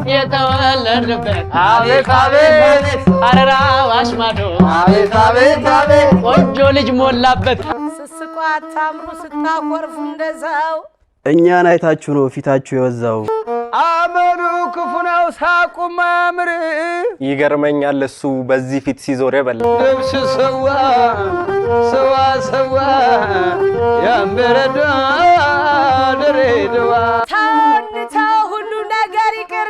የተወለድንበት አቤት አቤት ሐረር አዋሽ ማዶ አቤት አቤት አቤት ቆንጆ ልጅ ሞላበት ስስቁ አታምሩ ስታኮርፉ እንደዛው እኛን አይታችሁ ነው ፊታችሁ የወዛው አመሉ ክፉ ነው ሳቁም አምር ይገርመኛል እሱ በዚህ ፊት ሲዞር የበላ ልብስ ሰዋ ሰዋ ሰዋ ያምበረዳ ድሬዳዋ ታንታ ሁሉ ነገር ይቅር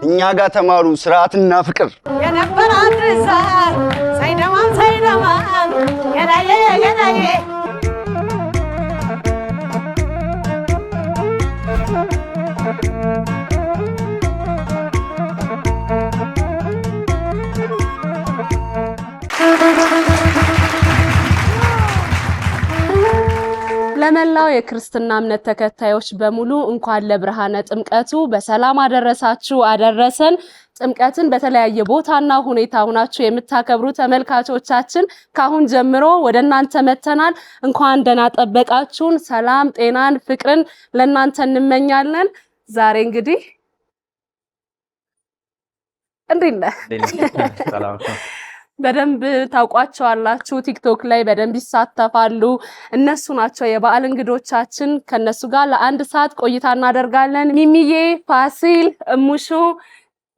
እኛ ጋር ተማሩ ስርዓትና ፍቅር የነበረ አድርሳ ሳይደማም የናየ የናየ ለመላው የክርስትና እምነት ተከታዮች በሙሉ እንኳን ለብርሃነ ጥምቀቱ በሰላም አደረሳችሁ አደረሰን። ጥምቀትን በተለያየ ቦታና ሁኔታ ሆናችሁ የምታከብሩ ተመልካቾቻችን ካሁን ጀምሮ ወደናንተ መተናል። እንኳን ደህና ጠበቃችሁን። ሰላም፣ ጤናን፣ ፍቅርን ለናንተ እንመኛለን። ዛሬ እንግዲህ ሰላም በደንብ ታውቋቸዋላችሁ። ቲክቶክ ላይ በደንብ ይሳተፋሉ። እነሱ ናቸው የበዓል እንግዶቻችን። ከነሱ ጋር ለአንድ ሰዓት ቆይታ እናደርጋለን። ሚሚዬ፣ ፋሲል፣ እሙሹ፣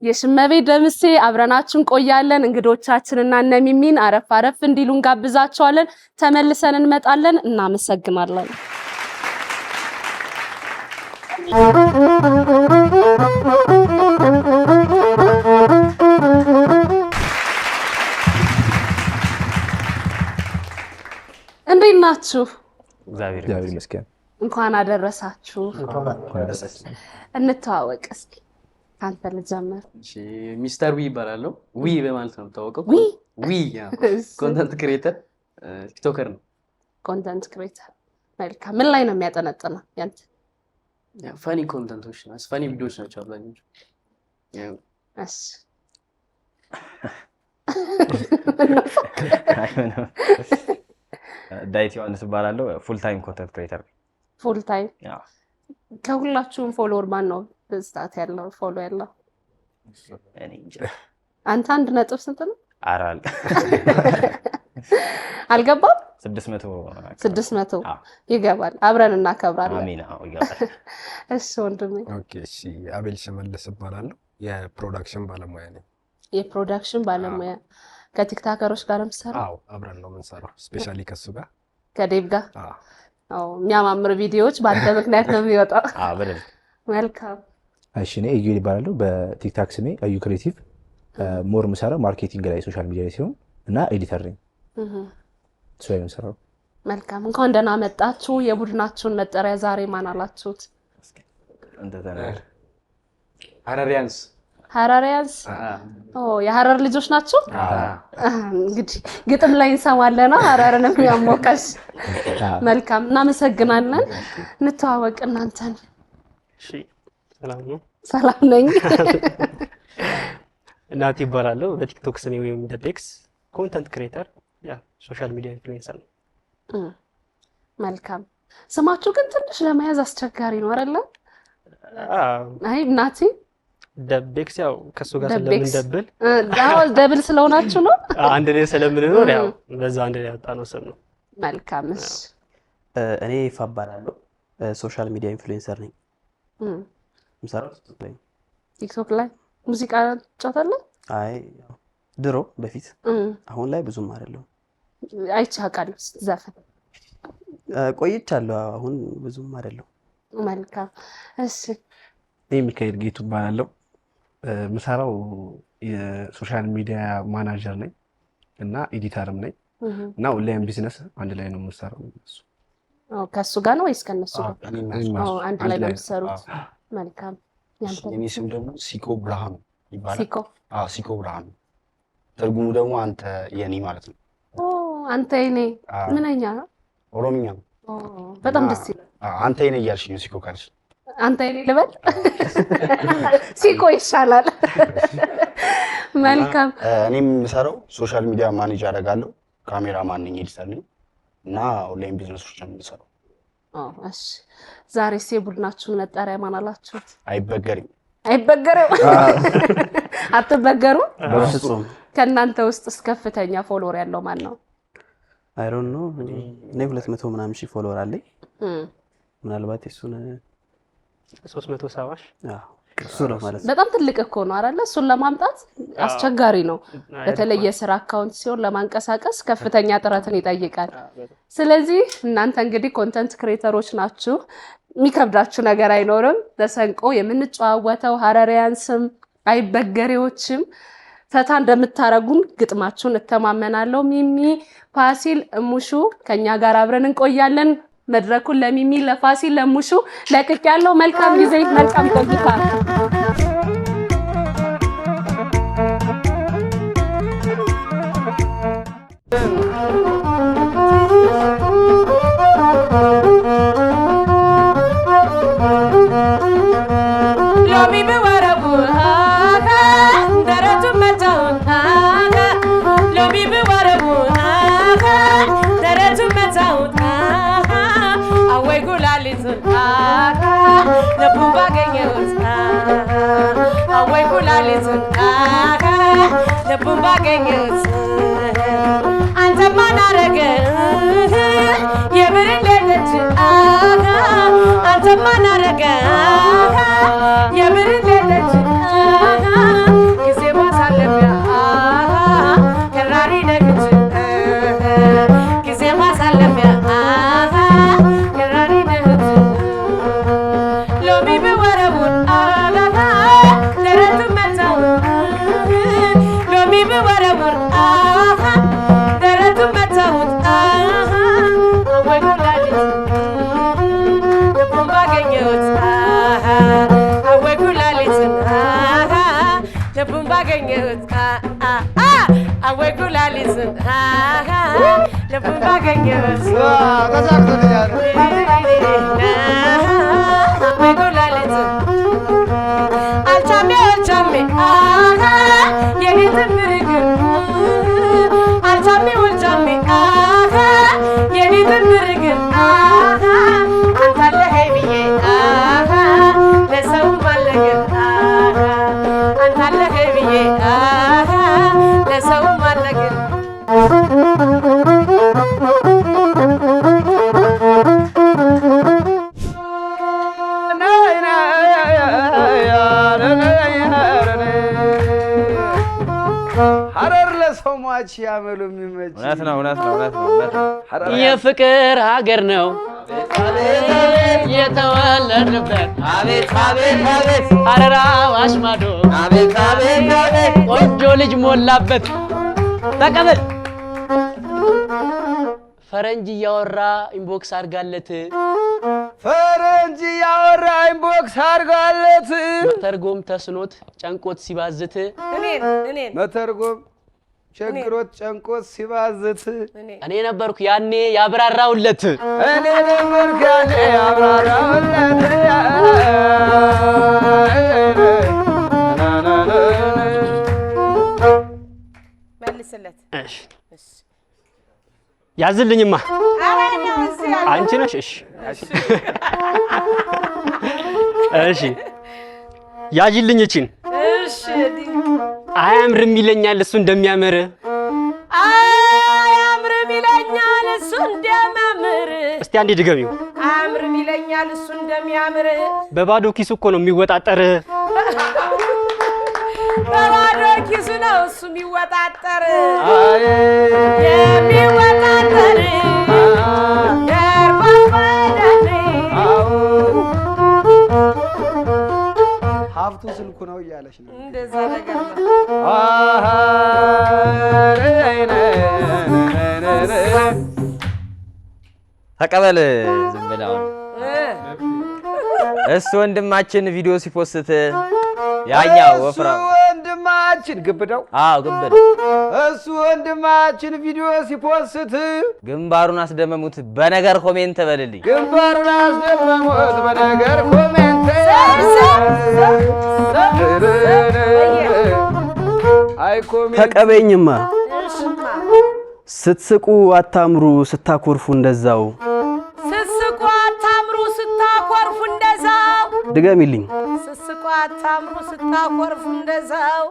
የሽመቤት ደምሴ አብረናችን ቆያለን። እንግዶቻችንና እነ ሚሚን አረፍ አረፍ እንዲሉ እንጋብዛቸዋለን። ተመልሰን እንመጣለን። እናመሰግናለን። እንዴት ናችሁ? እግዚአብሔር ይመስገን። እንኳን አደረሳችሁ። እንተዋወቅ እስኪ። ካንተ ልጀምር። እሺ ሚስተር ዊ ይባላል። ዊ በማለት ነው የምታወቀው። ዊ ኮንተንት ክሬተር ቲክቶከር ነው። ኮንተንት ክሬተር መልካም። ምን ላይ ነው የሚያጠነጥነው ያንተ? ፈኒ ኮንተንቶች ናቸው፣ ፈኒ ቪዲዮዎች ናቸው አብዛኞቹ። እሺ ዳዊት ዮሐንስ እባላለሁ። ፉል ታይም ኮንተንት ክሬተር ነኝ። ፉል ታይም? አዎ። ከሁላችሁም ፎሎወር ማን ነው በስታት ያለው ፎሎ ያለው? እኔ እንጃ። አንተ 1 ነጥብ ስንት ነው? አራል አልገባም። 600 ይገባል። አብረን እናከብራለን። አሜን። አዎ ይገባል። እሺ ወንድሜ። ኦኬ። እሺ አቤል ሽመልስ እባላለሁ። የፕሮዳክሽን ባለሙያ ነኝ። የፕሮዳክሽን ባለሙያ ከቲክታከሮች ጋር የምትሰራው? አዎ አብረን ነው የምንሰራው። ስፔሻሊ ከሱ ጋር ከዴቭ ጋር። አዎ የሚያማምር ቪዲዮዎች በአንተ ምክንያት ነው የሚወጣው። አዎ በደንብ። መልካም። እሺ እኔ እዩ ይባላል። በቲክታክ ስሜ እዩ ክሬቲቭ። ሞር የምሰራው ማርኬቲንግ ላይ ሶሻል ሚዲያ ላይ ሲሆን እና ኤዲተር ነኝ። እሱ ላይ የምሰራው። መልካም። እንኳን ደህና መጣችሁ። የቡድናችሁን መጠሪያ ዛሬ ማን አላችሁት? እንደ ተናገር። ሐረሪያንስ። ሐረሪያንስ? የሐረር ልጆች ናቸው። እንግዲህ ግጥም ላይ እንሰማለና ሐረርን የሚያሞቀስ። መልካም፣ እናመሰግናለን። እንተዋወቅ እናንተን። እሺ ሰላም ነው? ሰላም ነኝ። እናት ይባላለሁ። በቲክቶክ ስሜ ወይም ደቤክስ ኮንተንት ክሬተር ሶሻል ሚዲያ ኢንፍሉዌንሰር ነው። መልካም። ስማችሁ ግን ትንሽ ለመያዝ አስቸጋሪ ነው አይደለ? አይ እናቴ ደቤክስ ያው ከሱ ጋር ስለምንደብል ደብል ስለሆናችሁ ነው። አንድ ላይ ስለምንኖር ያው በዛ አንድ ላይ ያወጣነው ስም ነው። መልካም። እሺ እኔ ይፋባላለሁ። ሶሻል ሚዲያ ኢንፍሉዌንሰር ነኝ። ምሳሌ ቲክቶክ ላይ ሙዚቃ ጫታለህ? አይ ድሮ በፊት፣ አሁን ላይ ብዙም አይደለም። አይቻቃለሁ ዘፈን ቆይቻለሁ። አሁን ብዙም አይደለም። መልካም። እሺ እኔ ሚካኤል ጌቱ እባላለሁ። ምሰራው የሶሻል ሚዲያ ማናጀር ነኝ እና ኤዲተርም ነኝ እና ኦንላይን ቢዝነስ አንድ ላይ ነው የምሰራው። ከሱ ጋር ነው ወይስ ከነሱ ጋር? አንድ ላይ ነው የምትሰሩት? መልካም። የኔ ስም ደግሞ ሲኮ ብርሃኑ ይባላል። ሲኮ? አዎ ሲኮ ብርሃኑ። ትርጉሙ ደግሞ አንተ የኔ ማለት ነው። አንተ የኔ ምንኛ ነው? ኦሮምኛ ነው። በጣም ደስ ይላል። አንተ የኔ እያልሽ ነው ሲኮ ካልሽ? አንተ የኔ ልበል? ሲኮ ይሻላል። መልካም። እኔም የምሰራው ሶሻል ሚዲያ ማኔጅ አደርጋለሁ። ካሜራማን ነኝ፣ ኤዲተር ነኝ እና ኦንላይን ቢዝነሶች ነው የምሰራው። እሺ ዛሬ የቡድናችሁን መጠሪያ ማን አላችሁት? አይበገሪም። አይበገረው አትበገሩ በፍጹም ከናንተ ውስጥ ከፍተኛ ፎሎወር ያለው ማን ነው? አይ ዶንት ኖ እኔ 200 ምናምን ሺህ ፎሎወር አለኝ ምናልባት እሱን 370 እሱ ነው ማለት በጣም ትልቅ እኮ ነው አይደል? እሱን ለማምጣት አስቸጋሪ ነው። በተለይ የሥራ አካውንት ሲሆን ለማንቀሳቀስ ከፍተኛ ጥረትን ይጠይቃል። ስለዚህ እናንተ እንግዲህ ኮንተንት ክሬተሮች ናችሁ፣ የሚከብዳችሁ ነገር አይኖርም። በሰንቆ የምንጨዋወተው ሀረሪያን ስም አይበገሬዎችም ፈታ እንደምታረጉን ግጥማችሁን እተማመናለሁ። ሚሚ ፋሲል እሙሹ ከኛ ጋር አብረን እንቆያለን። መድረኩን ለሚሚ ለፋሲል ለሙሹ ለቅቅ ያለው መልካም ጊዜ መልካም ቆይታ ሎሚ በወረቡ ደረቱ መታው ሎሚ በወረቡ ደረቱ መታው አወይ ጉላሊቱን ልቡን ባገኘሁት አወይ ጉላሊቱን ልቡን ባገኘሁት አንተ ማን አረገ የብርሌ ልጅ አንተ ማን አረገ የብርሌ ልጅ ጊዜ ማሳለፊያ ከራሪ ነግጅ ጊዜ ማሳለፊያ ከራሪ ነግጅ ሎሚ በወረቡን ደረቱ መታው ሎሚ በወረቡን ደረቱ መታው አወይ ጉላሊት ልቡን ባገኘሁት አወይ ጉላሊት ልቡን ባገኘሁት አወይ ጉላሊት ልቡን ባገኘሁት አወይ ጉላሊት አልቻሜ አልቻሜ የኔ ትምርግር አልቻሜ አልቻሜ የኔ ትምርግር አንተ አለኸኝ ብዬ ለሰው ማልነግር አንተ አለኸኝ ብዬ ለሰው ማልነግር ሐረር ለሰው ሟች ያመሉ የሚመች እውነት ነው እውነት ነው እውነት ነው እውነት ነው። የፍቅር ሀገር ነው የተወለድንበት አቤት አቤት አቤት ሐረር አዋሽ ማዶ አቤት አቤት አቤት ቆንጆ ልጅ ሞላበት ተቀበል ፈረንጅ እያወራ ኢንቦክስ አድርጋለት ፈረንጅ ያወራ ኢንቦክስ አድርጋለት መተርጎም ተስኖት ጨንቆት ሲባዝት እኔን መተርጎም ቸግሮት ጨንቆት ሲባዝት እኔ ነበርኩ ያኔ ያብራራውለት እኔ ነበርኩ ያኔ ያብራራውለት መልስለት እሺ ያዝልኝማ አንቺ ነሽ እሺ እሺ ያጅልኝ እቺን እሺ አያምርም ይለኛል እሱ እንደሚያምር አያምርም ይለኛል እሱ እንደሚያምር እስቲ አንዴ ድገሚው አያምርም ይለኛል እሱ እንደሚያምር በባዶ ኪሱ እኮ ነው የሚወጣጠር በባዶ ኪሱ ነው እሱ የሚወጣጠር የሚወጣጠር ደርባባዳኔ ሀብቱ ስልኩ ነው እያለች ነው እንደዛ ነገር ነው ተቀበል ዝም ብለህ አሁን እሱ ወንድማችን ቪዲዮ ሲፖስት ያኛው ወፍራም ወንድማችን ግብደው ግብደው እሱ ወንድማችን ቪዲዮ ሲፖስት ግንባሩን አስደመሙት በነገር ኮሜንት በልልኝ ግንባሩን አስደመሙት በነገር ኮሜንት አይ ኮሜንት ተቀበኝማ ስትስቁ አታምሩ ስታኮርፉ እንደዛው ስስቁ አታምሩ ስታኮርፉ እንደዛው ድገሚልኝ ስስቁ አታምሩ ስታኮርፉ እንደዛው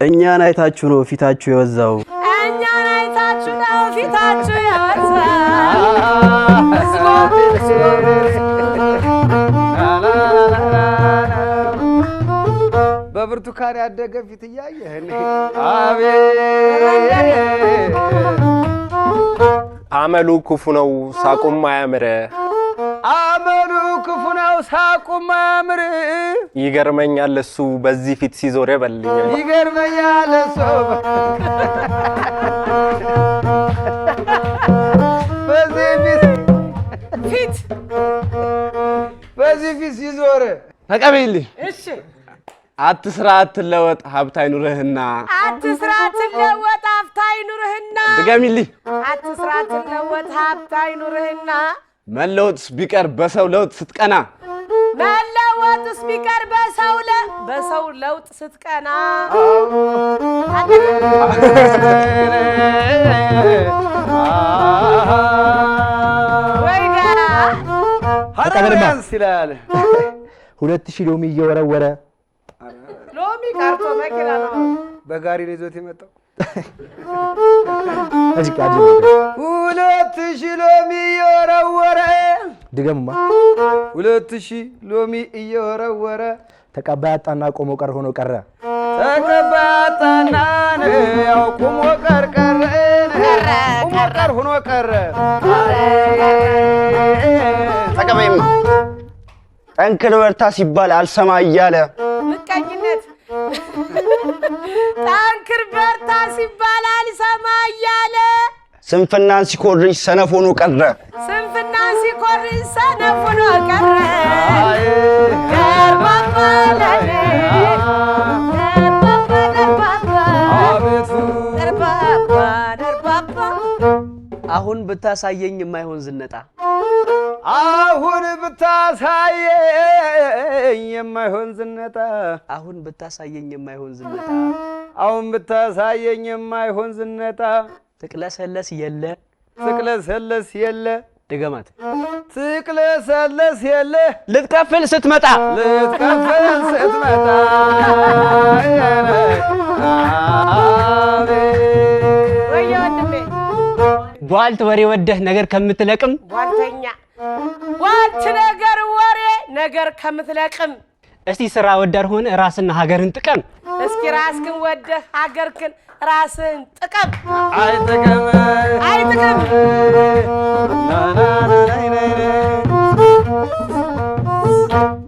እኛን አይታችሁ ነው ፊታችሁ የወዛው እኛን አይታችሁ ነው ፊታችሁ የወዛው በብርቱካን ያደገ ፊት እያየህ አቤት አመሉ ክፉ ነው ሳቁም አያምር አመሉ ክፉ ነው ሳቁም አያምር ይገርመኛል እሱ በዚህ ፊት ሲዞር ይበልኛል ይገርመኛል እሱ በዚህ ፊት ሲዞር ተቀበይልኝ እሺ አትስራ አትለወጥ ሀብት አይኑርህና አትስራ አትለወጥ ሀብት አይኑርህና ድገሚልኝ አትስራ አትለወጥ ሀብት አይኑርህና መለወጥስ ቢቀር በሰው ለውጥ ስትቀና መለወጥስ ቢቀር በሰው ለውጥ ስትቀና ወይዳ ሀረርያንስ ይላል 2000 ሎሚ እየወረወረ ሎሚ ቀርቶ መኪና ነው በጋሪ ነው ይዞት የመጣው እዚህ ጋር 2000 ሎሚ እየወረወረ ድገምማ 2000 ሎሚ እየወረወረ ተቀባይ አጣና ቆሞ ቀር ሆኖ ቀረ ተቀባይ አጣና ያው ቆሞ ቀር ሆኖ ቀረ ተቀበይማ ጠንክር በርታ ሲባል አልሰማ እያለ ምቀኝነት ጠንክር በርታ ሲባል አልሰማ እያለ ስንፍናን ሲኮርጅ ሰነፍ ሆኖ ቀረ ስንፍናን ሲኮርጅ ሰነፍ ሆኖ ቀረ ደርባባ ለኔ ደርባባ አሁን ብታሳየኝ የማይሆን ዝነጣ አሁን ብታሳየኝ የማይሆን ዝነጣ አሁን ብታሳየኝ የማይሆን ዝነጣ አሁን ብታሳየኝ የማይሆን ዝነጣ ትቅለሰለስ የለ ድገማት ትቅለሰለስ የለ ልትከፍል ስትመጣ ወየ ወንድሜ ቧልት ወሬ ወደህ ነገር ከምትለቅም ቧልተኛ ቧልት ነገር ከምትለቅም እስቲ ስራ ወዳድ ሆነ ራስና ሀገርን ጥቀም እስኪ ራስህን ወደህ ሀገርህን ራስህን ጥቀም አይጥቀም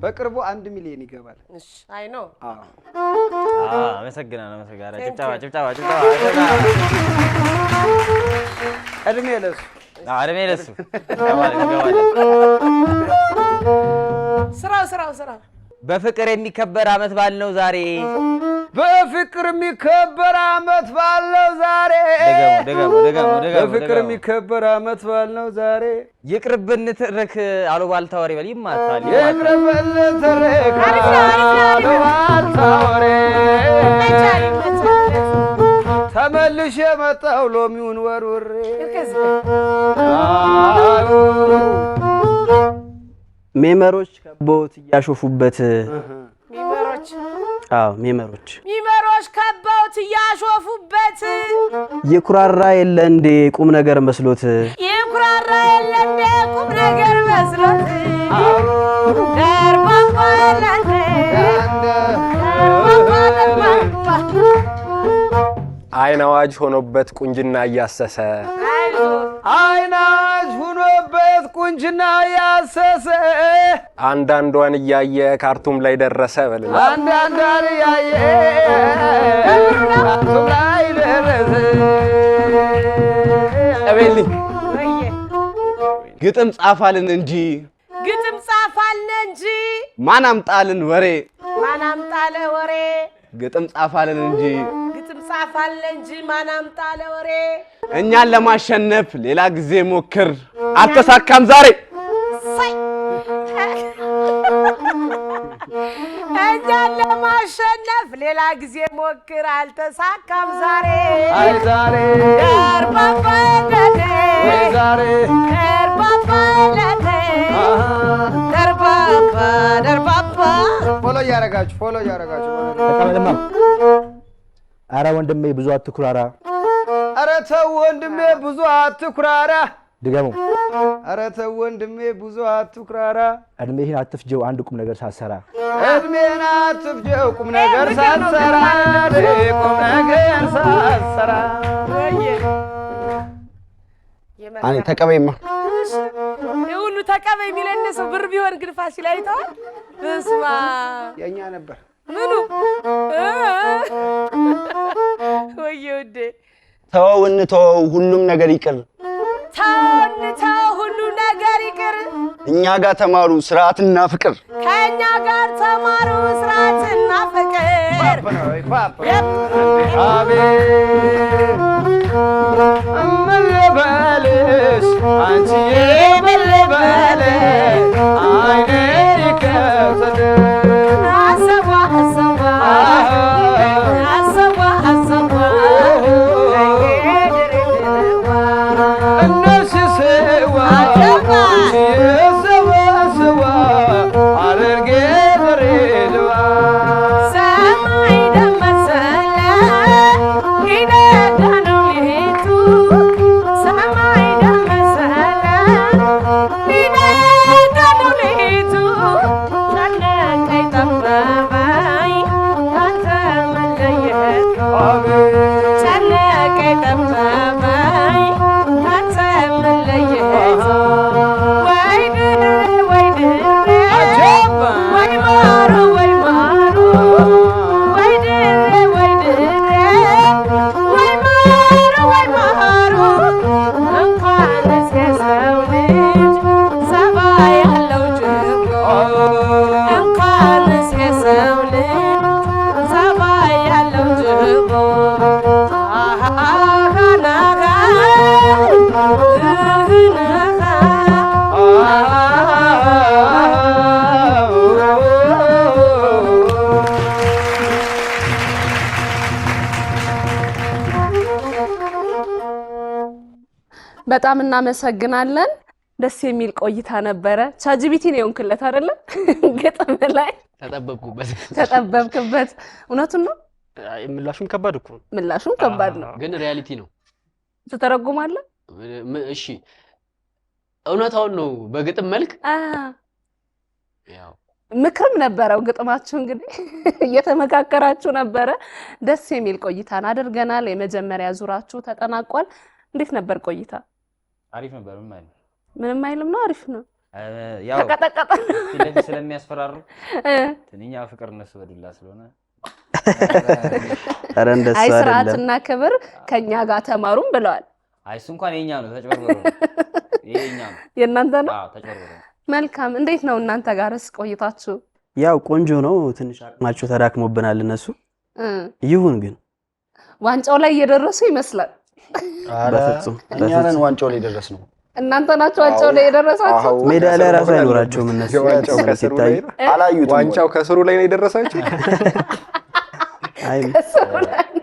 በቅርቡ 1 ሚሊዮን ይገባል እሺ አይ ነው አመሰግናለሁ ጭብጨባ እድሜ ለሱ ስራው በፍቅር የሚከበር አመት በዓል ነው ዛሬ በፍቅር የሚከበር አመት በዓል ነው ዛሬ በፍቅር የሚከበር አመት በዓል ነው ዛሬ ይቅርብን ትርክ አሉባልታ ወሬ በል ይማታል ይቅርብን ትርክ አሉባልታ ወሬ ተመልሼ መጣሁ ሎሚውን ወርውሬ ሜመሮች ከቦት እያሾፉበት ሜመሮች ከቦት እያሾፉበት ይኩራራ የለ እንዴ ቁም ነገር መስሎት ደርባባ አይን አዋጅ ሆኖበት ቁንጅና እያሰሰ አይን አዋጅ ሆኖበት ቁንጅና እያሰሰ አንዳንዷን እያየ ካርቱም ላይ ደረሰ በልና አንዳንዷን እያየ ካርቱም ላይ ደረሰ ቀበይልኝ ግጥም ጻፋልን እንጂ ማን አምጣልን ወሬ ግጥም ጻፋልን እንጂ ማን አምጣለ ወሬ እኛን ለማሸነፍ ሌላ ጊዜ ሞክር አልተሳካም ዛሬ እኛን ለማሸነፍ ሌላ ጊዜ ሞክር አልተሳካም ዛሬ ደርባባ ለኔ ደርባባ ደርባባ ደርባባ ፎሎ እያደረጋችሁ ተቀበልማ። ኧረ ወንድሜ ብዙ አትኩራራ። ኧረ ተው ወንድሜ ብዙ አትኩራራ። ድገሙ። ኧረ ተው ወንድሜ ብዙ አትኩራራ። እድሜህን አትፍጀው አንድ ቁም ነገር ሳትሰራ። እድሜህን አትፍጀው ቁም ነገር ሳትሰራ። ቁም ነገር ሳትሰራ። እኔ ተቀበይማ። የሁሉ ተቀበይ የሚለን ሰው ብር ቢሆን ግን ፋሲል አይተዋል። በስመ አብ የእኛ ነበር ምኑ ወየ ውዴ ተወው እንተወው ሁሉም ነገር ይቅር። ተው ሁሉ ነገር ይቅር። እኛ ጋር ተማሩ ስርዓትና ፍቅር። ከእኛ ጋር ተማሩ ስርዓትና ፍቅር። ምን ልበልሽ አንቺዬ ምን ልበልሽ አይኔን ይከፈት አሰዋ አሰዋ አሰዋ አሰዋ እነሱ ስዋ ስዋ ስዋ አድርጌ ድሬድዋ ሰማይ ደመሰለ ይነጋ ነው ሌቱ ሰማይ ደመሰለ ይነጋ ነው ሌቱ ጨነቀኝ ጠበበኝ ካንተ መለየት ጨነቀኝ ጠበበኝ ካንተ መለየት ወይ ድሬ ወይ ድሬ ወይ ማሩ ወይ ማሩ ወይ ድሬ ወይ ድሬ ወይ ማሩ ወይ ማሩ እንኳንስ የሰው ልጅ ጸባይ ያለው ጅብ እንኳንስ የሰው ልጅ ጸባይ ያለው ጅብ በጣም እናመሰግናለን። ደስ የሚል ቆይታ ነበረ። ቻጂቢቲ ነው የሆንክለት አይደለ? ገጠመ ላይ ተጠበብክበት። እውነቱን ነው። ምላሹም ከባድ እኮ ነው። ምላሹም ከባድ ነው፣ ግን ሪያሊቲ ነው። ትተረጉማለህ? እሺ እውነታውን ነው በግጥም መልክ። ያው ምክርም ነበረው ግጥማችሁ። እንግዲህ እየተመካከራችሁ ነበረ። ደስ የሚል ቆይታን አድርገናል። የመጀመሪያ ዙራችሁ ተጠናቋል። እንዴት ነበር ቆይታ? አሪፍ ነበር። ምንም አይልም ነው። አሪፍ ነው። ያው ተቀጠቀጠ ስለዚህ ስለሚያስፈራሩ ትንኛ ፍቅር እነሱ በዱላ ስለሆነ ኧረ እንደሱ አይ አይደለም። ስርዓትና ክብር ከኛ ጋር ተማሩም ብለዋል። አይ እሱ እንኳን የኛ ነው፣ ተጨበርበሩ ነው። የኛ ነው። የእናንተ ነው? አዎ ተጨበርበሩ። መልካም። እንዴት ነው እናንተ ጋርስ ቆይታችሁ? ያው ቆንጆ ነው። ትንሽ አቅማቸው ተዳክሞብናል እነሱ። ይሁን ግን ዋንጫው ላይ እየደረሱ ይመስላል። በፍጹም እኛ ነን ዋንጫው ላይ ደረስ ነው። እናንተ ናችሁ ዋንጫው ላይ የደረሳችሁ? ሜዳ ላይ ራሱ አይኖራቸውም እነሱ። ዋንጫው ከስሩ ላይ አላዩትም። ዋንጫው ከስሩ ላይ ነው የደረሳችሁ። አይ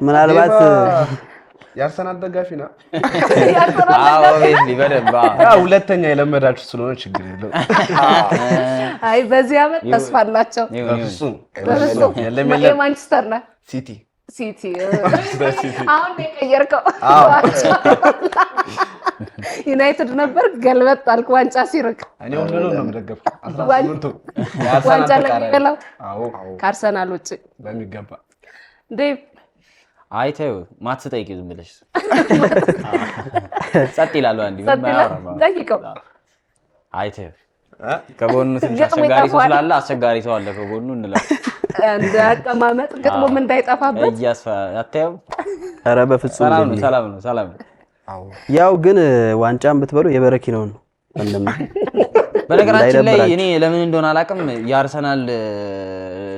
ምናልባት የአርሰናል ደጋፊ ነው። በደንብ ሁለተኛ የለመዳችሁ ስለሆነ ችግር የለም። አይ በዚህ ዓመት ተስፋ አላቸው። የማንቸስተር ነው ሲቲ ሲቲ አሁን የቀየርከው ዩናይትድ ነበር ገልበጥ አልክ። ዋንጫ ሲርቅ እኔ ሁሉንም ነው የምደገፈው። 18 ዋንጫ ለቀለው ከአርሰናል ውጭ በሚገባ ዴቭ አይተው ማትስ ጠይቂ ዝም ብለሽ ጸጥ ይላሉ። አንዴ ጠይቀው አይተው ከጎኑ ትንሽ አስቸጋሪ ሰው ስላለ አስቸጋሪ ሰው አለ ከጎኑ እንላለን። እንደ አቀማመጥ ግጥሙም እንዳይጠፋበት አታየው? ኧረ በፍጹም ሰላም ነው ሰላም ነው። ያው ግን ዋንጫን ብትበሉ የበረኪናው ነው እንደም በነገራችን ላይ እኔ ለምን እንደሆነ አላውቅም የአርሰናል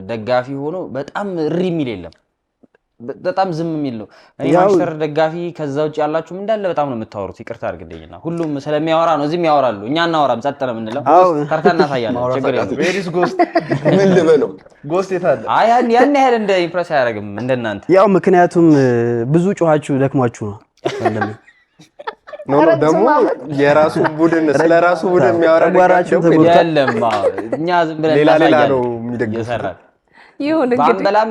ደጋፊ ሆኖ በጣም እሪ የሚል የለም። በጣም ዝም የሚል ነው። እኔ ማንቸስተር ደጋፊ ከዛ ውጭ ያላችሁም እንዳለ በጣም ነው የምታወሩት። ይቅርታ አድርግልኝና ሁሉም ስለሚያወራ ነው። እዚህም ያወራሉ፣ እኛ እናወራም፣ ጸጥ ነው የምንለው። ተርታ እናሳያለን። ችግር የለም። ቬሪስ ጎስት ምን ልበለው? ጎስት የት አለ? አይ ያን ያህል እንደ ኢምፕረስ አያደርግም እንደናንተ። ያው ምክንያቱም ብዙ ጮኻችሁ ደክሟችሁ ነው። ኖ ደግሞ የራሱ ቡድን ስለራሱ ቡድን የሚያወራቸው የለም። እኛ ዝም ብለን ሌላ ነው የሚደግፈው። ይሁን እንግዲህ ባንበላም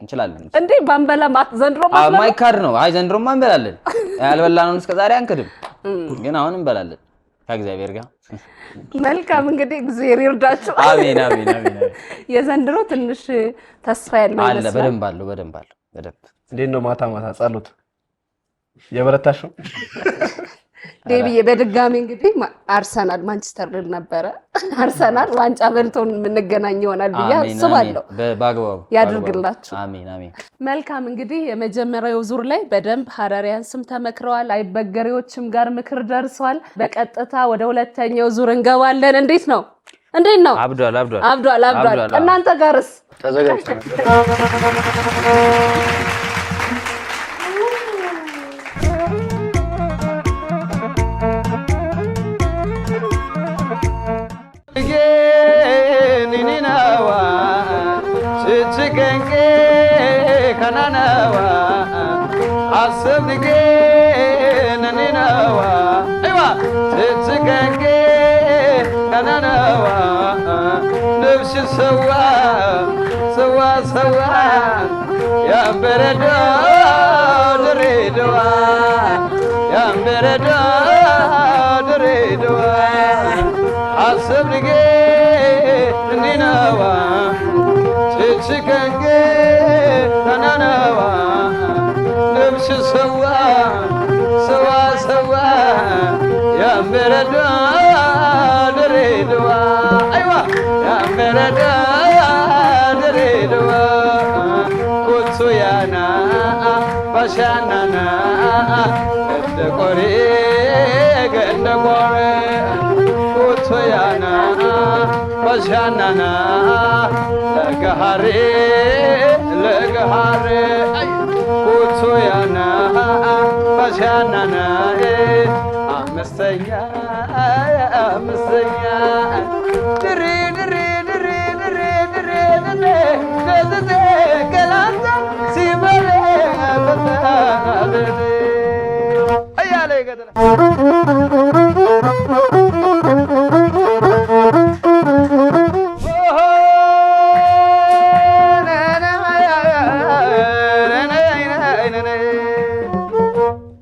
እንችላለን እንዴ ባንበላም ዘንድሮ ማይካድ ነው። አይ ዘንድሮማ እንበላለን። ያልበላነውን እስከዛሬ አንክድም፣ ግን አሁን እንበላለን ከእግዚአብሔር ጋር። መልካም እንግዲህ እግዚአብሔር ይርዳችሁ። አሜን አሜን አሜን። የዘንድሮ ትንሽ ተስፋ ያለው አለ። ይመስላል። በደንብ አለው። እንዴት ነው ማታ ጸሎት የበረታሽው? ዴቢዬ በድጋሚ እንግዲህ አርሰናል ማንቸስተር ድል ነበረ። አርሰናል ዋንጫ በልቶን የምንገናኝ ይሆናል ብዬ አስባለሁ። በአግባቡ ያድርግላችሁ። አሜን አሜን። መልካም እንግዲህ የመጀመሪያው ዙር ላይ በደንብ ሀረሪያን ስም ተመክረዋል። አይበገሬዎችም ጋር ምክር ደርሷል። በቀጥታ ወደ ሁለተኛው ዙር እንገባለን። እንዴት ነው? አብዷል። እናንተ ጋርስ ተዘጋጅተናል።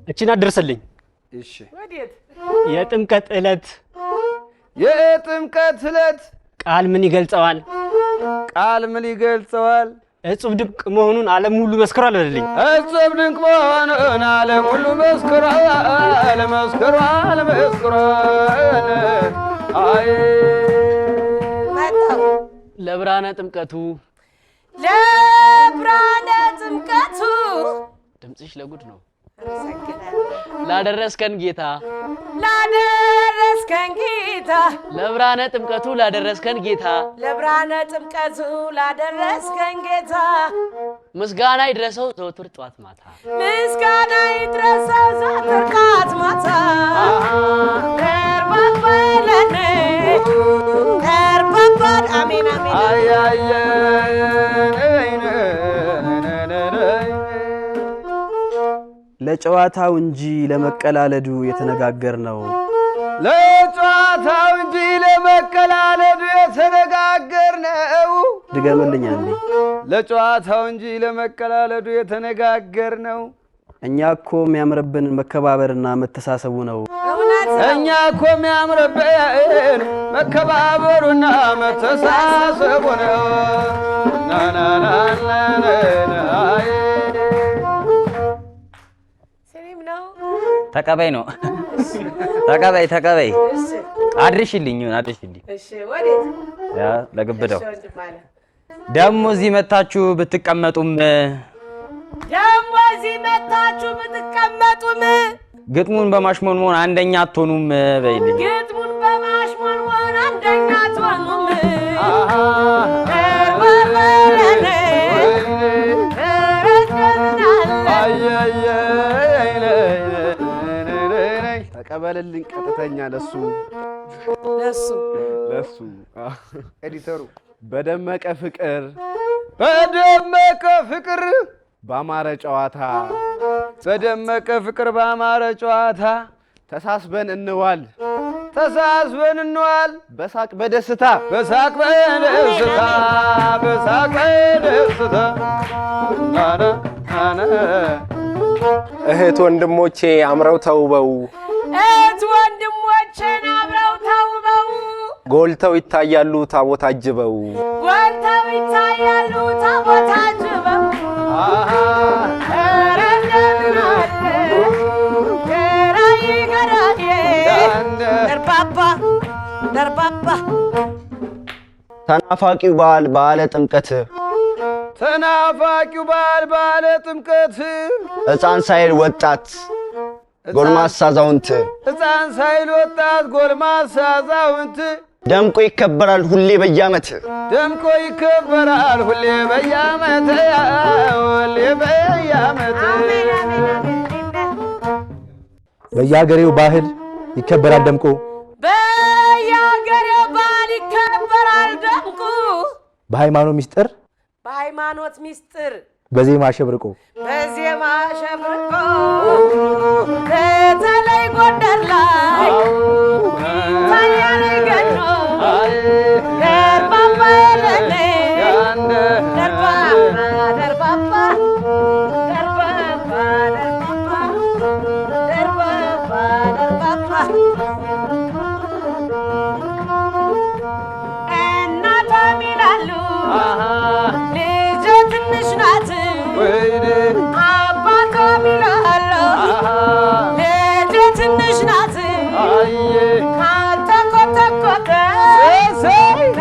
እቺን አድርስልኝ። እሺ የጥምቀት ዕለት ቃል ምን ይገልጸዋል? እጹብ ድንቅ መሆኑን ዓለም ሁሉ መስክሯል በልልኝ። እጹብ ድንቅ መሆኑን ዓለም ሁሉ መስክሯል። አይ ለብርሃነ ጥምቀቱ ድምፅሽ ለጉድ ነው። ላደረስከን ጌታ ለብርሃነ ጥምቀቱ ላደረስከን ጌታ ምስጋና ይድረሰው ዘወትር ጧት ማታ አሜን አሜን። ለጨዋታው እንጂ ለመቀላለዱ የተነጋገር ነው። ድገምልኝ አንዴ። ለጨዋታው እንጂ ለመቀላለዱ የተነጋገር ነው። እኛ እኮ የሚያምርብን መከባበርና መተሳሰቡ ነው። እኛ እኮ የሚያምርብን መከባበሩና መተሳሰቡ ነው። ተቀበይ ነው። ተቀበይ አድርሽልኝ። እሺ ወዴት? ያ ለግብደው ደሞ እዚህ መታችሁ ብትቀመጡም ግጥሙን በማሽሞንሞን አንደኛ አትሆኑም በይልኝ። ተቀበልልኝ ቀጥተኛ ለሱ ኤዲተሩ በደመቀ ፍቅር ባማረ ጨዋታ ተሳስበን እንዋል ተሳስበን እንዋል በሳቅ በደስታ በሳቅ በደስታ በሳቅ በደስታ እህት ወንድሞቼ አምረው ተውበው እህት ወንድሞቼን አምረው ተውበው ጎልተው ይታያሉ ታቦት አጅበው ጎልተው ይታያሉ ታቦት አጅበው ደርባባ ተናፋቂው በዓል በዓለ ጥምቀት ተናፋቂው በዓል በዓለ ጥምቀት ሕፃን ሳይል ወጣት ጎልማሳ አዛውንት ሕፃን ሳይል ወጣት ጎልማሳ አዛውንት ደምቆ ይከበራል ሁሌ በየዓመት ደምቆ ይከበራል ሁሌ በየዓመት ሁሌ በየዓመት በየሀገሬው ባህል ይከበራል ደምቆ በየሀገሬው ባህል ይከበራል ደምቆ በሃይማኖት ሚስጥር በሃይማኖት ሚስጥር በዜማ አሸብርቆ በዜማ አሸብርቆ በተለይ ጎንደር ላይ ታያለ ገኖ ደርባባ ለኔ ደርባባ ደርባባ ደርባባ ደርባባ ደርባባ እናቷም ይላሉ ልጄ ትንሽ ናት አባቷም ይላሉ ልጄ ትንሽ ናት ካልተኮተኮተ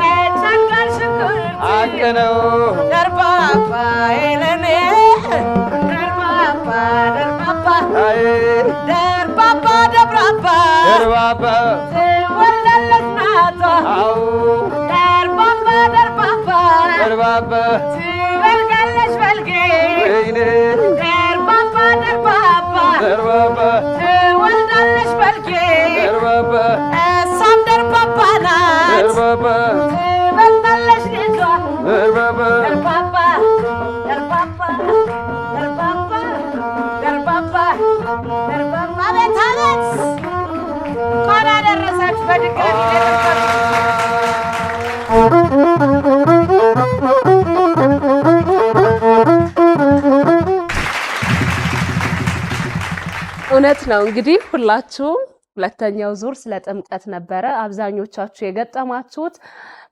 ከጨንቃል ሽንኩርት ደርባባ ለኔ ደርባባ ደርባባ ደርባባ ደብራባ ትወልዳለች ናቷ ደርባባ ደርባባ ትበልጋለች በልጌ ደርባባ ደርባባ ትወልዳለች በልጌ እሷም ደርባባ ናት ትበልጣለች ልጇ ደርባባ ደርባባ ደርባባ ደርባባ ደርባባ ቤት አቤት እንኳን አደረሳችሁ በድጋሚ እውነት ነው። እንግዲህ ሁላችሁም ሁለተኛው ዙር ስለ ጥምቀት ነበረ። አብዛኞቻችሁ የገጠማችሁት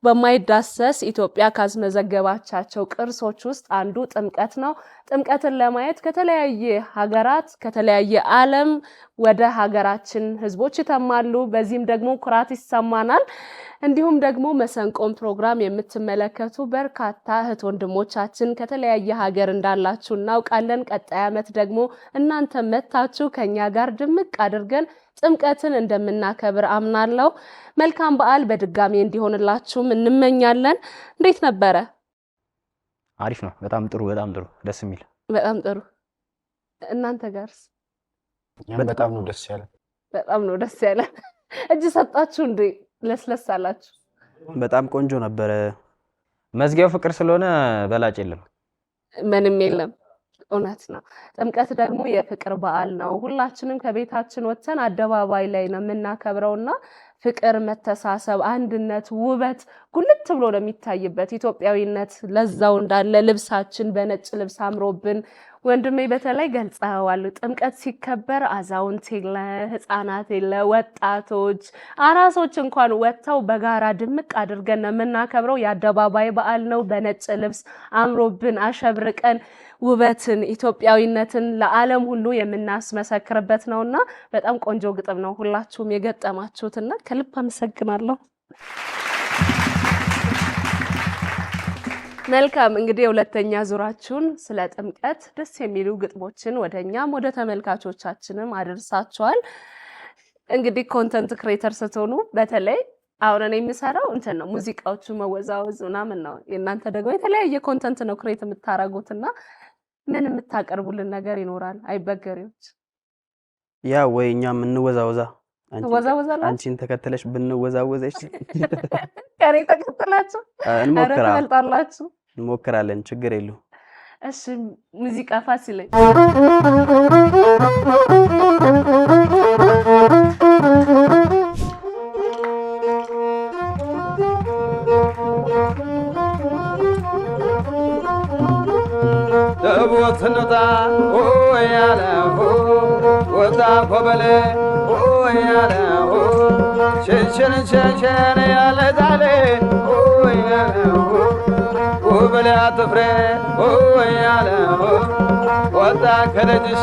በማይዳሰስ ኢትዮጵያ ካስመዘገባቻቸው ቅርሶች ውስጥ አንዱ ጥምቀት ነው። ጥምቀትን ለማየት ከተለያየ ሀገራት ከተለያየ ዓለም ወደ ሀገራችን ህዝቦች ይተማሉ። በዚህም ደግሞ ኩራት ይሰማናል። እንዲሁም ደግሞ መሰንቆም ፕሮግራም የምትመለከቱ በርካታ እህት ወንድሞቻችን ከተለያየ ሀገር እንዳላችሁ እናውቃለን። ቀጣይ ዓመት ደግሞ እናንተ መታችሁ ከኛ ጋር ድምቅ አድርገን ጥምቀትን እንደምናከብር አምናለሁ። መልካም በዓል በድጋሚ እንዲሆንላችሁም እንመኛለን። እንዴት ነበረ? አሪፍ ነው። በጣም ጥሩ ደስ የሚል በጣም ጥሩ። እናንተ ጋርስ? በጣም ነው ደስ ያለ። በጣም ነው ደስ ያለ። እጅ ሰጣችሁ እንዴ? ለስለስ አላችሁ። በጣም ቆንጆ ነበረ። መዝጊያው ፍቅር ስለሆነ በላጭ የለም፣ ምንም የለም። እውነት ነው። ጥምቀት ደግሞ የፍቅር በዓል ነው። ሁላችንም ከቤታችን ወጥተን አደባባይ ላይ ነው የምናከብረውና ፍቅር፣ መተሳሰብ፣ አንድነት፣ ውበት ጉልት ብሎ ነው የሚታይበት። ኢትዮጵያዊነት ለዛው እንዳለ ልብሳችን በነጭ ልብስ አምሮብን ወንድሜ በተለይ ገልጸዋል። ጥምቀት ሲከበር አዛውንት የለ፣ ህፃናት የለ፣ ወጣቶች አራሶች እንኳን ወጥተው በጋራ ድምቅ አድርገን ነው የምናከብረው። የአደባባይ በዓል ነው። በነጭ ልብስ አምሮብን አሸብርቀን ውበትን ኢትዮጵያዊነትን ለዓለም ሁሉ የምናስመሰክርበት ነውና በጣም ቆንጆ ግጥም ነው ሁላችሁም የገጠማችሁትና ከልብ አመሰግናለሁ። መልካም እንግዲህ የሁለተኛ ዙራችሁን ስለ ጥምቀት ደስ የሚሉ ግጥሞችን ወደኛም ወደ ተመልካቾቻችንም አድርሳችኋል። እንግዲህ ኮንተንት ክሬተር ስትሆኑ በተለይ አሁን እኔ የምሰራው እንትን ነው ሙዚቃዎቹ መወዛወዝ ምናምን ነው። የእናንተ ደግሞ የተለያየ ኮንተንት ነው ክሬት የምታረጉትና ምን የምታቀርቡልን ነገር ይኖራል? አይበገሬዎች ያ ወይ እኛም እንወዛወዛ ወዛወዛላ አንቺን ተከተለሽ ብንወዛወዘሽ ከኔ ተከተላችሁ እንሞክራለን እንሞክራለን፣ ችግር የለው። እሺ ሙዚቃ ፋሲል ያለ ወጣ ኮበለ ያለ ሸንሸን ሸንሸን ያለ ዛለ ያለ ውበል አትፍሬ ያለ ወጣ ከደጅሽ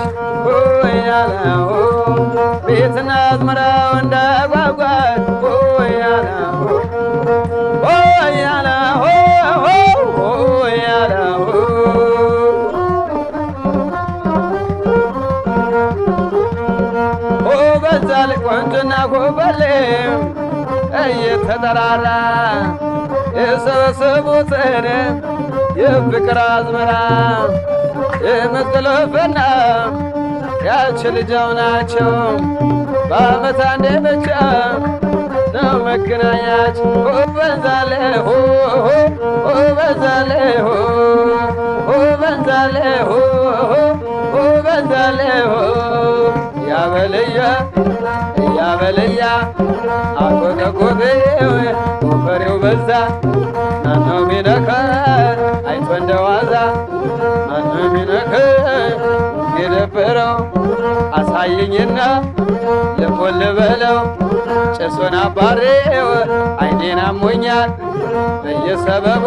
ያለ ቤትና አዝመራው እንዳጓጓት ያለ ያለ ያለ በዛል ቆንጆና ጎበሌ እየተጠራራ የሰበሰቡትን የፍቅር አዝመራ የመጥለፈና ያች ልጃው ናቸው በአመት አንዴ ብቻ ነው መገናኛቸው። በዛለ በዛለ በዛለ በዛለ ያበለያ ያበለያ አቆጠቆጤ ወፈሬው በዛ ማነው ሚነካ አይቶ እንደዋዛ ማነው ሚነካ የደበረው አሳየኝና ልቦን ልበለው ጭሱን አባሬው አይኔን አሞኛል በየሰበቡ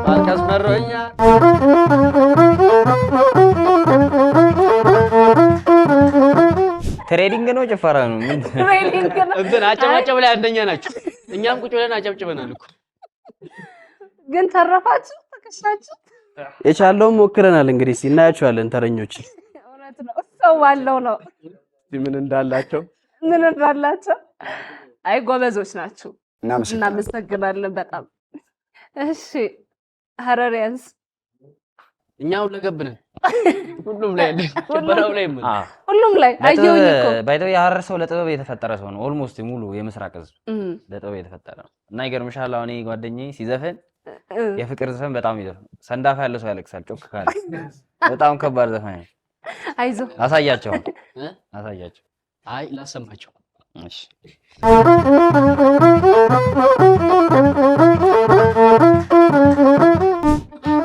ማልቀስ መሮኛል። ትሬዲንግ ነው ጭፈራ ነው? ምን ትሬዲንግ ነው? እንትን አጨብጨብ ላይ አንደኛ ናችሁ። እኛም ቁጭ ብለን አጨብጭበናል እኮ። ግን ተረፋችሁ? ተከሻችሁ? የቻለውን ሞክረናል። እንግዲህ እናያቸዋለን ተረኞች። እውነት ነው። ሰው ባለው ነው ምን እንዳላቸው አይ ጎበዞች ናችሁ። እናመሰግናለን። እናመሰግናለን በጣም። እሺ ሀረሪያንስ እኛው ለገብነን ሁሉም ላይ ጭፈራው ላይ ምን ሁሉም ላይ አየሁኝ እኮ ባይተው የሀረር ሰው ለጥበብ የተፈጠረ ሰው ነው። ኦልሞስት ሙሉ የምስራቅ ህዝብ ለጥበብ የተፈጠረ ነው እና ይገርምሻል አሁን ጓደኛዬ ሲዘፈን የፍቅር ዘፈን በጣም ይዘፈን ሰንዳፋ ያለ ሰው ያለቅሳል ጮክ ካለ በጣም ከባድ ዘፈን ነው። አይዞህ አሳያቸው። አይ ላሰማቸው። እሺ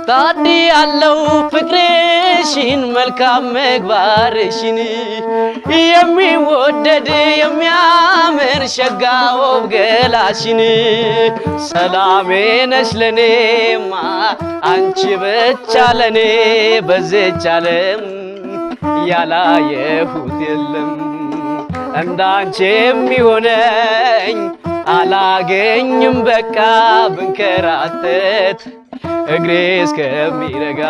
ታዲ ያለው ፍቅርሽን መልካም ምግባርሽን የሚወደድ የሚያምር ሸጋው ገላሽን ሰላሜ ነሽ ለኔማ አንቺ ብቻ ለኔ በዚች ዓለም ያላየሁት የለም እንዳንቺ የሚሆነኝ አላገኝም በቃ ብንከራተት እግሬ እስከሚረጋ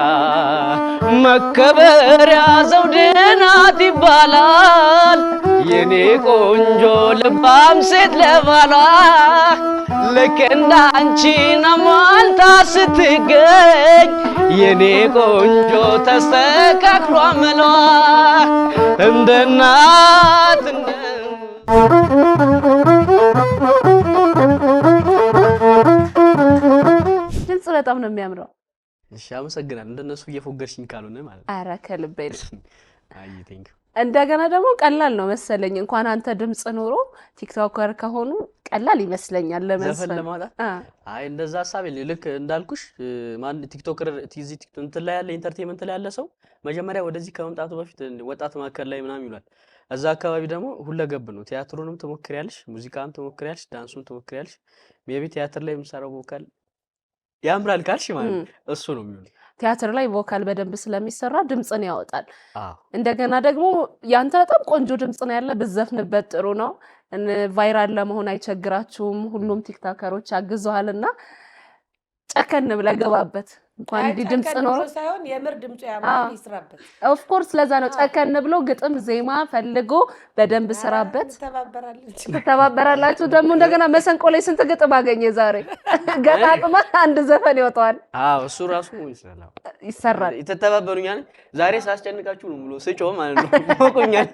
መከበሪያ ዘውድ ናት ይባላል የኔ ቆንጆ ልባም ሴት ለባሏ ልክ እንዳንቺ አሟልታ ስትገኝ የኔ ቆንጆ ተስተካክሏ መሏ እንደ እናት ድምጽ በጣም ነው የሚያምረው። እሺ አመሰግናለሁ። እንደነሱ እየፎገርሽኝ ካልሆነ ማለት ነው። ኧረ ከልቤ ነው። አይ ቴንክ ዩ። እንደገና ደግሞ ቀላል ነው መሰለኝ እንኳን አንተ ድምጽ ኖሮ ቲክቶከር ከሆኑ ቀላል ይመስለኛል ለመስፈን ዘፈን ለማውጣት። አይ እንደዛ ሐሳብ ልክ እንዳልኩሽ ማን ቲክቶከር ቲዚ እንትን ላይ ያለ ኢንተርቴይንመንት ላይ ያለ ሰው መጀመሪያ ወደዚህ ከመምጣቱ በፊት ወጣት ማከል ላይ ምናምን ይሏል። እዛ አካባቢ ደግሞ ሁለገብ ነው። ቲያትሩንም ትሞክሪያለሽ፣ ሙዚቃም ትሞክሪያለሽ፣ ዳንሱን ትሞክሪያለሽ። ሜቢ ቲያትር ላይ የምሰራው ቮካል ያምራል ካልሽ ማለት እሱ ነው የሚሆነው። ቲያትር ላይ ቮካል በደንብ ስለሚሰራ ድምጽን ያወጣል። እንደገና ደግሞ ያንተ በጣም ቆንጆ ድምጽ ነው ያለ ብዘፍንበት ጥሩ ነው። ቫይራል ለመሆን አይቸግራችሁም። ሁሉም ቲክቶከሮች ያግዘዋልና ጨከን ብለህ ገባበት። እንኳን እንዲህ ድምጽ ኖሮ ሳይሆን የምር ድምጹ ያምራል ይስራበት። ኦፍ ኮርስ ለዛ ነው ጨከን ብሎ ግጥም ዜማ ፈልጎ በደንብ ስራበት። ተባበራላችሁ። ደግሞ እንደገና መሰንቆ ላይ ስንት ግጥም አገኘ ዛሬ ገጣጥማ አንድ ዘፈን ይወጣዋል። አዎ እሱ ራሱ ይሰራል። ተተባበሩኛል። ዛሬ ሳስጨንቃችሁ ነው ብሎ ስጮ ማለት ነው ሞቁኛል።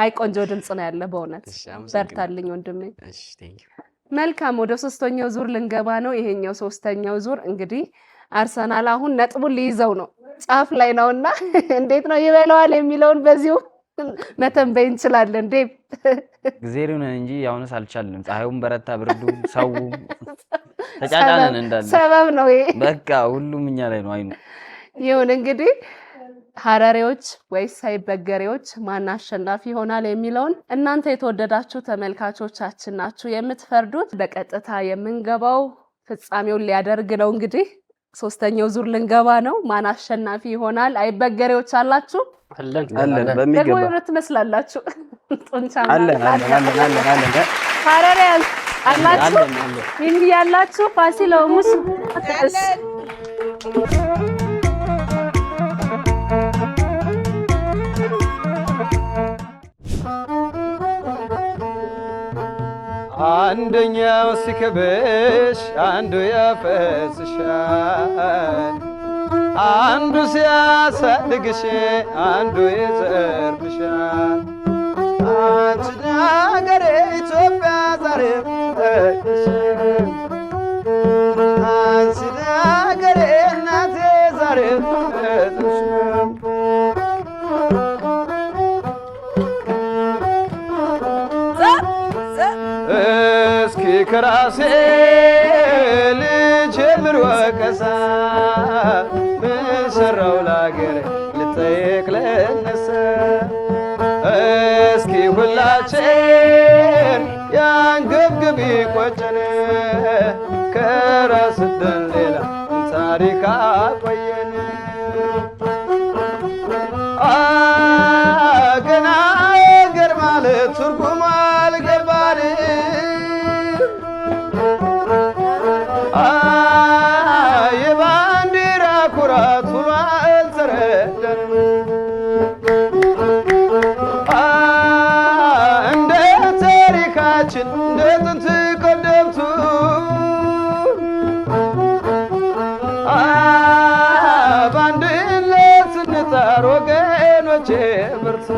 አይ ቆንጆ ድምጽ ነው ያለ በእውነት በርታልኝ ወንድሜ። እሺ ቴንክ ዩ። መልካም ወደ ሶስተኛው ዙር ልንገባ ነው። ይሄኛው ሶስተኛው ዙር እንግዲህ አርሰናል አሁን ነጥቡን ሊይዘው ነው ጫፍ ላይ ነውና እንዴት ነው ይበላዋል የሚለውን በዚሁ መተንበይ እንችላለን። እንዴ ጊዜሩን እንጂ አሁንስ አልቻልንም። ፀሐዩም በረታ፣ ብርዱ፣ ሰው ተጫጫነን እንዳለ ሰበብ ነው ይሄ። በቃ ሁሉም እኛ ላይ ነው አይኑ። ይሁን እንግዲህ ሀረሬዎች ወይስ አይበገሬዎች ማን አሸናፊ ይሆናል የሚለውን እናንተ የተወደዳችሁ ተመልካቾቻችን ናችሁ የምትፈርዱት። በቀጥታ የምንገባው ፍጻሜውን ሊያደርግ ነው። እንግዲህ ሶስተኛው ዙር ልንገባ ነው። ማን አሸናፊ ይሆናል? አይበገሬዎች አላችሁ? አለን በሚገባ ደግሞ የሆነት መስላላችሁ። ጦንቻ አለን ሀረሬ አላችሁ? ሚሚ ያላችሁ? ፋሲል ሙስ አንደኛው ሲከብሽ አንዱ ያፈስሻል፣ አንዱ ሲያሳድግሽ አንዱ ይዘርፍሻል። አንቺ ሀገሬ ኢትዮጵያ ዛሬ አንቺ ሀገሬ እናቴ ዛሬ እስኪ ከራሴ ልጀምር ወቀሳ፣ ምን ሰራው ለአገሬ ልጠየቅ ልነሳ። እስኪ ሁላችን ያንገብግብ ይቆጨን፣ ከራስ ደን ሌላ ታሪክ አቆየን። ገና አገር ማለት ትርጉም አልገባን፣ የባንዲራ ኩራት ሁሉ አልተረዳን። እንደ ታሪካችን እንደ ጥንት ቀደምቱ በአንድነት ስንጣር ወገኖቼ በርቱ።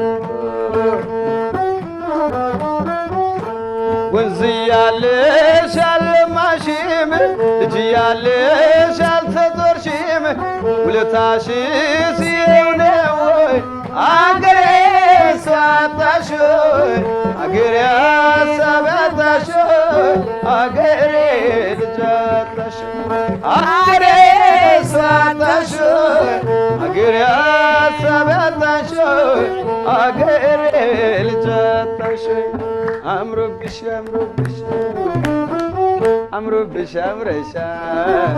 ወንዝ እያለሽ አልለማሽም፣ ልጅ እያለሽ አልተጦርሽም፣ ውለታሽስ ይኸው ነው ወይ አገሬ ሳጣሽ ወይ አገሬ ሀሳብ ያጣሽ ወይ አገሬ ልጅ አጣሽ አገሬ ሳጣሽ ወይ አገሬ ሀሳብ ያጣሽ ወይ አገሬ ልጅ አጣሽ። አምሮብሽ አምሮብሽ አምሮብሽ አምረሻል፣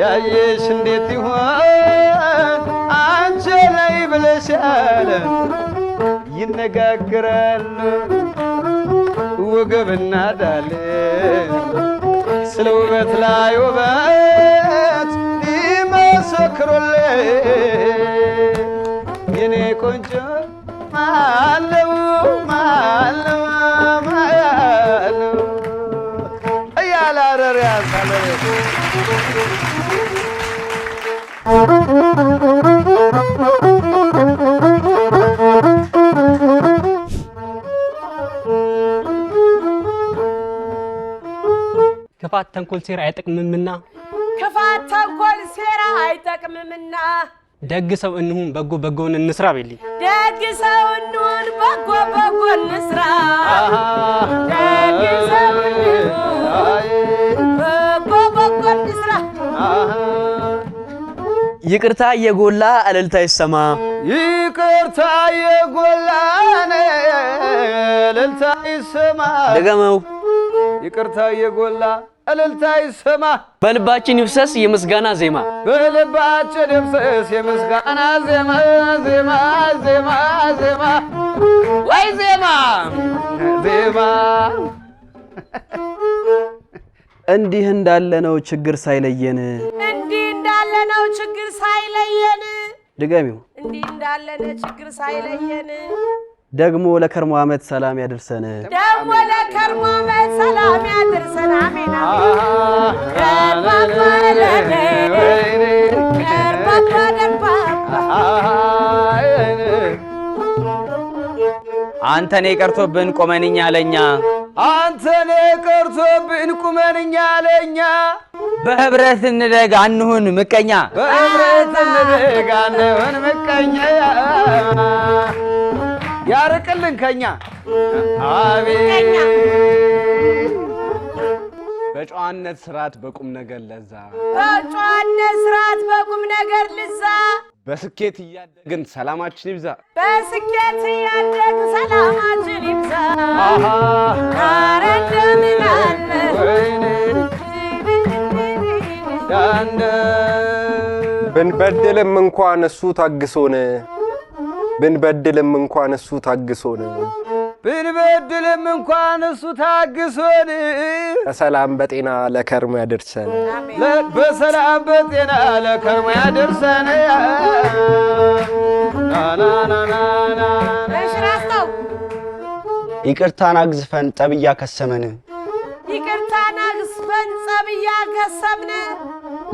ያየሽ እንዴት ይሆን አንቺ ላይ ብለሻል። ይነጋገራሉ ወገብና ዳሌ ስለ ውበት ላይ ውበት ይመሰክሩልኝ። የኔ ቆንጆ ማለው ማለው ማለው እያለ ሀረር ያሳለ ክፋት፣ ተንኮል፣ ሴራ አይጠቅምምና ክፋት፣ ተንኮል፣ ሴራ አይጠቅምምና ደግ ሰው እንሁን በጎ በጎን እንስራ በልኝ። ደግ ሰው እንሁን በጎ በጎን እንስራ። ደግ ሰው እንሁን በጎ በጎን እንስራ። ይቅርታ የጎላ እልልታ ይሰማ። ይቅርታ የጎላ እልልታ ይሰማ። ደገመው። ይቅርታ የጎላ እልልታ ይሰማ። በልባችን ይፍሰስ የምስጋና ዜማ፣ በልባችን ይፍሰስ የምስጋና ዜማ። ዜማ ዜማ ዜማ ወይ ዜማ ዜማ። እንዲህ እንዳለነው ችግር ሳይለየን፣ እንዲህ እንዳለነው ችግር ሳይለየን። ድገሚው። እንዲህ እንዳለነ ችግር ሳይለየን ደግሞ ለከርሞ ዓመት ሰላም ያድርሰን። ደግሞ ለከርሞ ዓመት ሰላም ያድርሰን። አሜን አሜን። ደርባባ ለኔ ደርባባ ደርባባ አንተኔ ቀርቶብን ቆመንኛ ለኛ፣ አንተኔ ቀርቶብን ቁመንኛ ለኛ። በህብረት እንደግ አንሁን ምቀኛ፣ በህብረት እንደግ አንሁን ምቀኛ። ያርቅልን ከኛ አቤት። በጨዋነት ስርዓት በቁም ነገር ለዛ፣ በጨዋነት ስርዓት በቁም ነገር ልዛ፣ በስኬት እያደግን ሰላማችን ይብዛ። በስኬት እያደግን ሰላማችን ይብዛ። ኧረ እንደምን አለ ብንበድልም እንኳን እሱ ታግሶን ብንበድልም እንኳን እሱ ታግሶን ብንበድልም እንኳን እሱ ታግሶን በሰላም በጤና ለከርሞ ያደርሰን በሰላም በጤና ለከርሞ ያደርሰን። ይቅርታን አግዝፈን ጠብ እያከሰመን ይቅርታን አግዝፈን ጠብ እያከሰምን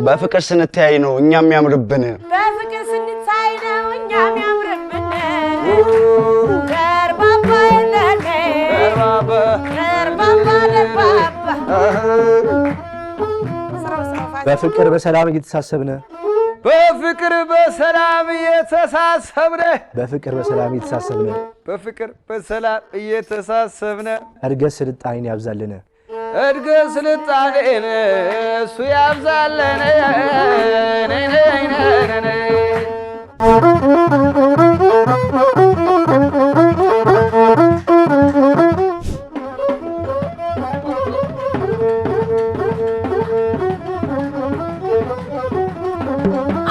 በፍቅር ስንተያይ ነው እኛም ያምርብን በፍቅር ስንታይ ነው እኛም ያምርብን። ደርባባ የለኔ ደርባባ ደርባባ በፍቅር በሰላም እየተሳሰብነ በፍቅር በሰላም እየተሳሰብነ በፍቅር በሰላም እየተሳሰብነ በፍቅር በሰላም እየተሳሰብነ እድገት ስልጣኔን ያብዛልን እድገት ስልጣኔን እሱ ያብዛልን።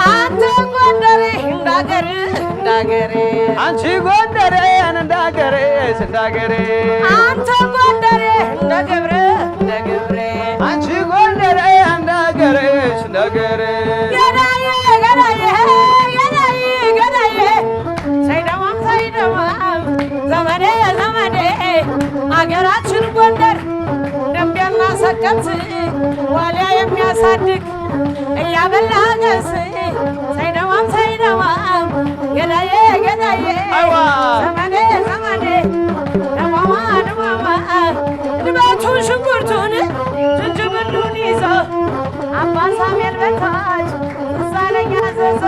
አንተ ጎንደሬ እንዳገሬ እንዳገሬ አንቺ ጎንደሬ እንዳገሬ እንዳገሬ አንተ ጎንደሬ እንደገብረ እንደገብረ አንቺ ጎንደሬ እንዳገሬ እንዳገሬ ገዳዬ ገዳዬ ገዳዬ ገዳዬ ሳይደማም ሳይደማም ዘመዴ ዘመዴ አገራችን ጎንደር ደንቢያና ሰቀት ዋሊያ የሚያሳድግ እያበላ ገስ ሳይደማም ሳይደማም ገዳዬ ገዳዬ ዘመዴ ዘመዴ ደማማ ደማማ ድባቱን ሽንኩርቱን ዝንጅብሉን ይዞ አባ ሳሙኤል በታች እዛለኛ ዘዞ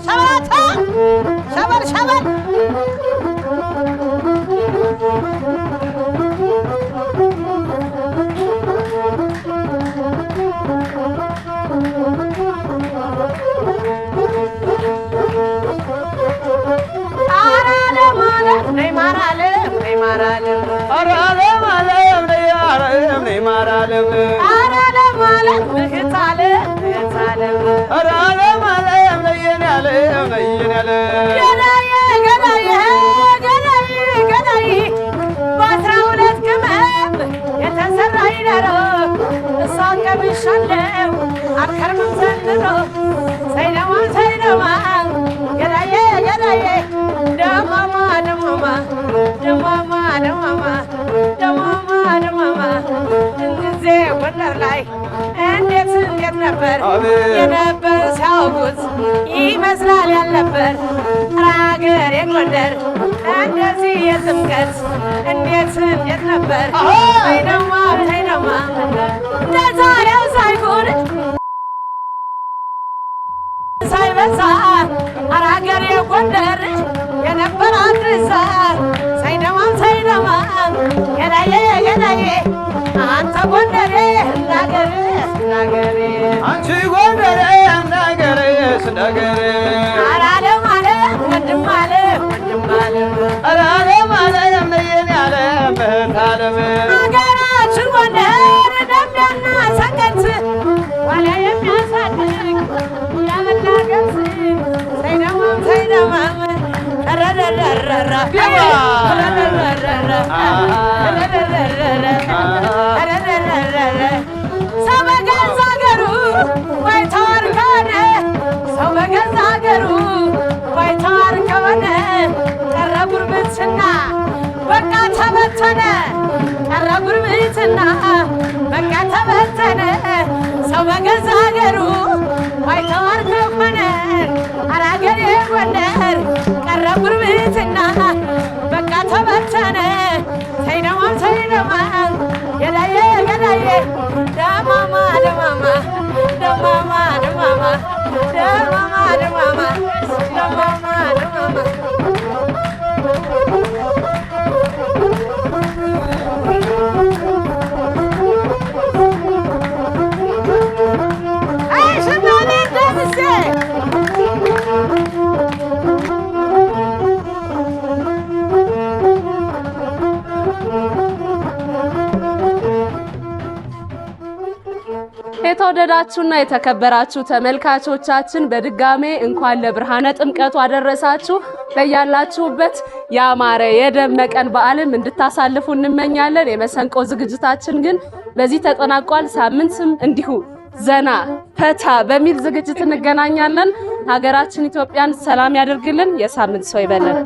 ሸበታ ሸበል ሸበል ቀምሻለሁ አልከርምም ዘንድሮ ሳይደማ ሳይደማ ገዳዬ ገዳዬ ደማማ ደማማ ደማማ ደማማ ደማማ ደማማ እንጊዜ ጎንደር ላይ እንዴት እንዴት ነበር የነበር ሲያውቁት ይመስላል ያልነበር አገሬ ጎንደር እንደዚህ የጥምቀት እንዴት እንዴት ነበር ሳይደማ ሳይደማ እንደዛሬው ሳይሆን ሳይበዛ አራገሬ ጎንደር የነበር አድርሳ ሳይደማም ሳይደማም ገዳዬ ገዳዬ አንተ ጎንደሬ እንዳገሬ እንዳገሬ አንቺ ጎንደሬ እንዳገሬ እንዳገሬ አራለም አለ ወንድም አለ ወንድም አለ አራለም አለ የኔ አለ በታለም አገራችን ጎንደር ደምያና ሰቀት ዋሊያ የሚያሳድግ ያበላ ገብስ ሳይደማም ሳይደማም ረረረረረ ሰው በገዛ አገሩ ባይተዋር ከሆነ ሰው በገዛ አገሩ ባይተዋር ከሆነ ቀረ ጉርብትና በቃ ተበተነ ቀረ ጉርብትና በቃ ተበተነ ሰው በገዛ አገሩ ባይተዋር ከሆነ አራገሬ ጎንደር ቀረ ጉርብትና በቃ ተበተነ ሳይደማም ሳይደማም ገዳዬ ገዳዬ ደማማ ደማማ ደማማ ደማማ ደማማ ደማማ ደማማ ደማማ የተወደዳችሁና የተከበራችሁ ተመልካቾቻችን በድጋሜ እንኳን ለብርሃነ ጥምቀቱ አደረሳችሁ። በያላችሁበት ያማረ የደመቀን በዓልም እንድታሳልፉ እንመኛለን። የመሰንቆ ዝግጅታችን ግን በዚህ ተጠናቋል። ሳምንትም እንዲሁ ዘና ፈታ በሚል ዝግጅት እንገናኛለን። ሀገራችን ኢትዮጵያን ሰላም ያደርግልን። የሳምንት ሰው ይበለን።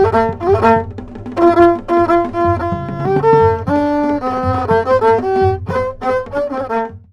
Thank you.